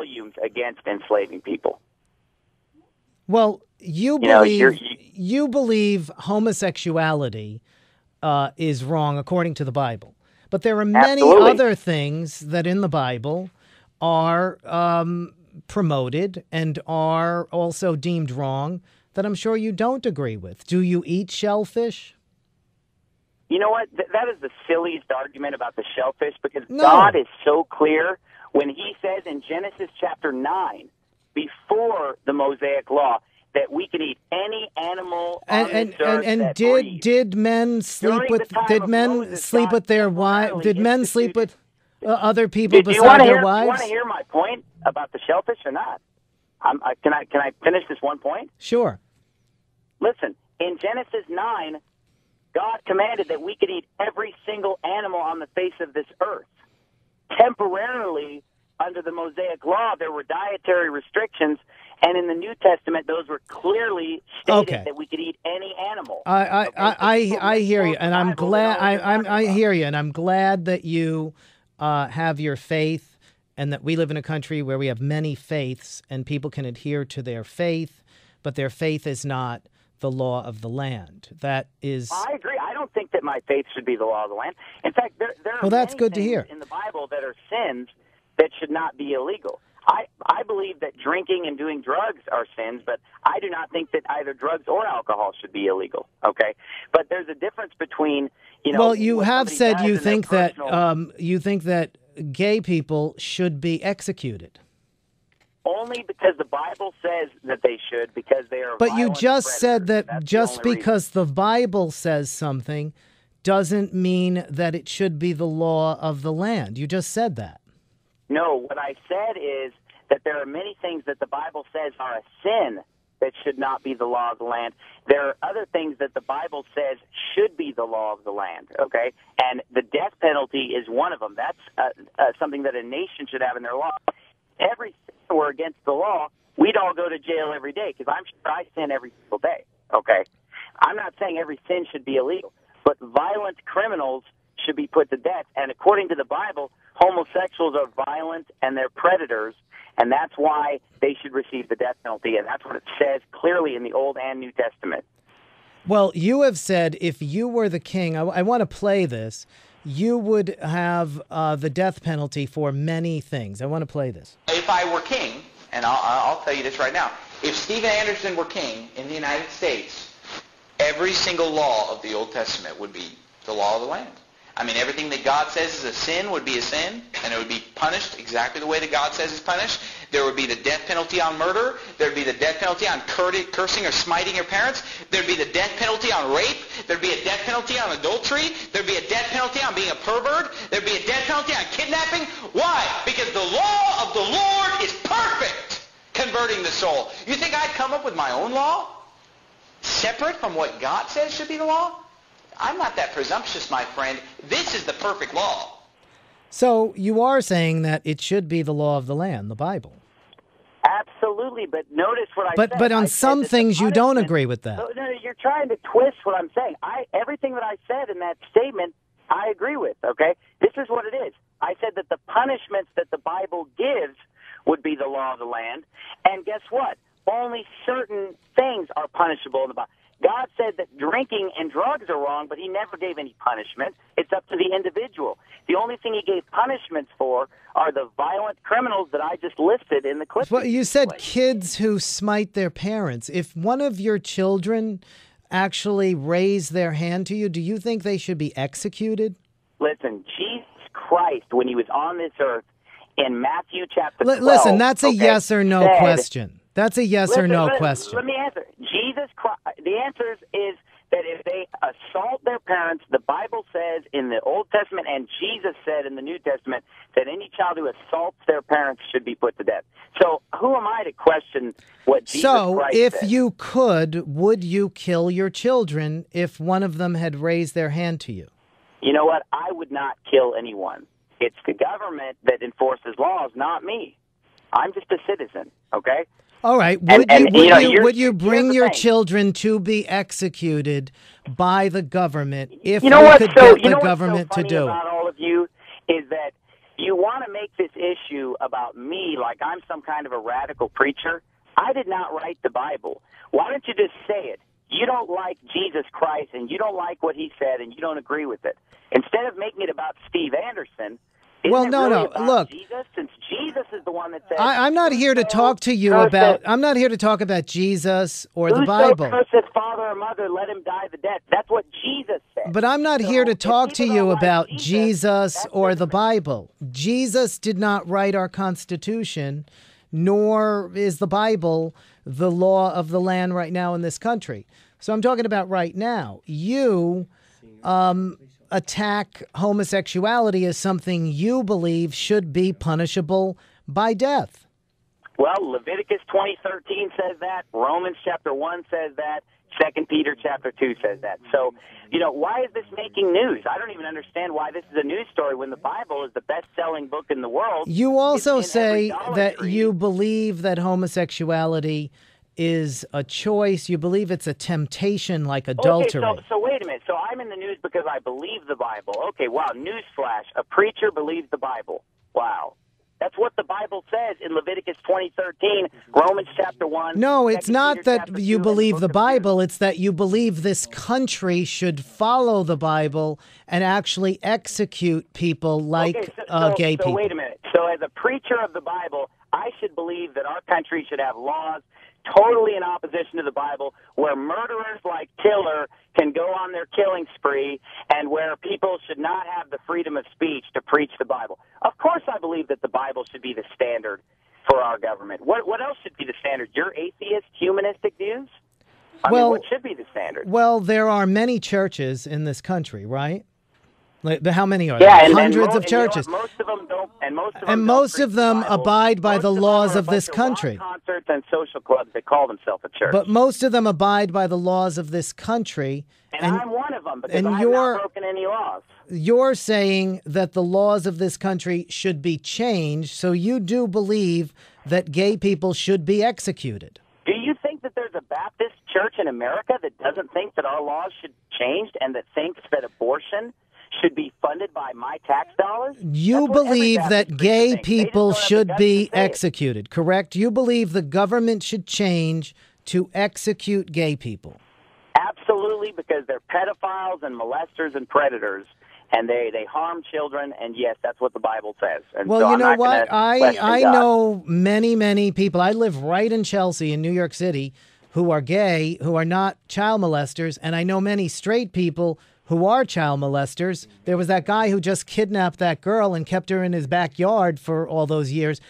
volumes against enslaving people. Well, you believe homosexuality is wrong according to the Bible. But there are many other things that in the Bible are promoted and are also deemed wrong that I'm sure you don't agree with. Do you eat shellfish? You know what? That is the silliest argument about the shellfish, because God is so clear when he says in Genesis chapter 9, before the Mosaic Law, that we can eat any animal on this earth that breathes. Did men sleep with their wives? Did men sleep with other people besides their wives? Do you want to hear my point about the shellfish or not? Can I finish this one point? Sure. Listen, in Genesis 9, God commanded that we could eat every single animal on the face of this earth. Temporarily, under the Mosaic Law, there were dietary restrictions, and in the New Testament, those were clearly stated that we could eat any animal. I hear you, and I'm glad. I hear you, and I'm glad that you have your faith, and that we live in a country where we have many faiths, and people can adhere to their faith, but their faith is not the law of the land. That is. I agree. I don't think that my faith should be the law of the land. In fact, there are that's many good to things hear. in the Bible that are sins that should not be illegal. I believe that drinking and doing drugs are sins, but I do not think that either drugs or alcohol should be illegal. Okay, but there's a difference between Well, you have said you think that gay people should be executed. Only because the Bible says that they should, because they are. But you just predators. said that That's just because the Bible says something doesn't mean that it should be the law of the land. You just said that. No, what I said is that there are many things that the Bible says are a sin that should not be the law of the land. There are other things that the Bible says should be the law of the land, okay? And the death penalty is one of them. That's something that a nation should have in their law. Every sin were against the law, we'd all go to jail every day, because I'm sure I sin every single day, okay? I'm not saying every sin should be illegal, but violent criminals should be put to death. And according to the Bible, homosexuals are violent and they're predators, and that's why they should receive the death penalty. And that's what it says clearly in the Old and New Testament. Well, you have said if you were the king, I want to play this, you would have the death penalty for many things. I want to play this. If I were king, and I'll tell you this right now, if Stephen Anderson were king in the United States, every single law of the Old Testament would be the law of the land. I mean, everything that God says is a sin would be a sin, and it would be punished exactly the way that God says it's punished. There would be the death penalty on murder. There would be the death penalty on cursing or smiting your parents. There would be the death penalty on rape. There would be a death penalty on adultery. There would be a death penalty on being a pervert. There would be a death penalty on kidnapping. Why? Because the law of the Lord is perfect, converting the soul. You think I'd come up with my own law, separate from what God says should be the law? I'm not that presumptuous, my friend. This is the perfect law. So you are saying that it should be the law of the land, the Bible. Absolutely, but notice what I said. But on some things you don't agree with that. No, you're trying to twist what I'm saying. Everything that I said in that statement, I agree with, okay? This is what it is. I said that the punishments that the Bible gives would be the law of the land, and guess what? Only certain things are punishable in the Bible. God said that drinking and drugs are wrong, but he never gave any punishment. It's up to the individual. The only thing he gave punishments for are the violent criminals that I just listed in the clip. Well, you said kids who smite their parents. If one of your children actually raise their hand to you, do you think they should be executed? Listen, Jesus Christ, when he was on this earth, in Matthew chapter 12... Listen, that's a yes or no question. That's a yes or no question. Let me answer. Jesus Christ, the answer is that if they assault their parents, the Bible says in the Old Testament, and Jesus said in the New Testament, that any child who assaults their parents should be put to death. So who am I to question what Jesus Christ said? So if you could, would you kill your children if one of them had raised their hand to you? You know what? I would not kill anyone. It's the government that enforces laws, not me. I'm just a citizen, okay? All right. Would you bring your children to be executed by the government if you could get the government to do it? What so funny about all of you is that you want to make this issue about me like I'm some kind of a radical preacher. I did not write the Bible. Why don't you just say it? You don't like Jesus Christ, and you don't like what he said, and you don't agree with it. Instead of making it about Steve Anderson, well, no, really no. Look, Jesus, since Jesus is the one that said, I'm not here to talk to you about. I'm not here to talk about Jesus or the Bible. Whoso curseth father or mother, let him die the death. That's what Jesus said. But I'm not here to talk to you about Jesus or the Bible. Jesus did not write our Constitution, nor is the Bible the law of the land right now in this country. So I'm talking about right now. You attack homosexuality as something you believe should be punishable by death. Well, Leviticus 20:13 says that. Romans chapter 1 says that. 2 Peter chapter 2 says that. So, why is this making news? I don't even understand why this is a news story when the Bible is the best-selling book in the world. You also say that you believe that homosexuality is a choice. You believe it's a temptation like adultery. Okay, so wait a minute. So I'm in the news because I believe the Bible. Okay, wow, newsflash. A preacher believes the Bible. Wow. That's what the Bible says in Leviticus 20:13, Romans chapter 1. No, it's not that you believe the Bible. It's that you believe this country should follow the Bible and actually execute people like gay people. So wait a minute. So as a preacher of the Bible, I should believe that our country should have laws totally in opposition to the Bible, where murderers like Tiller can go on their killing spree, and where people should not have the freedom of speech to preach the Bible. Of course I believe that the Bible should be the standard for our government. What else should be the standard? Your atheist, humanistic views? I mean, what should be the standard? Well, there are many churches in this country, right? How many are there? Hundreds of churches. Most of them don't. And most of them abide by the laws of this country. Concerts and social clubs that call themselves a church. But most of them abide by the laws of this country. And I'm one of them because I have not broken any laws. You're saying that the laws of this country should be changed, so you do believe that gay people should be executed. Do you think that there's a Baptist church in America that doesn't think that our laws should be changed and that thinks that abortion should be funded by my tax dollars? You believe that gay people should be executed, correct? You believe the government should change to execute gay people. Absolutely, because they're pedophiles and molesters and predators, and they harm children, and yes, that's what the Bible says. And well, so you know what? I know many people. I live right in Chelsea in New York City who are gay, who are not child molesters, and I know many straight people who are child molesters. There was that guy who just kidnapped that girl and kept her in his backyard for all those years.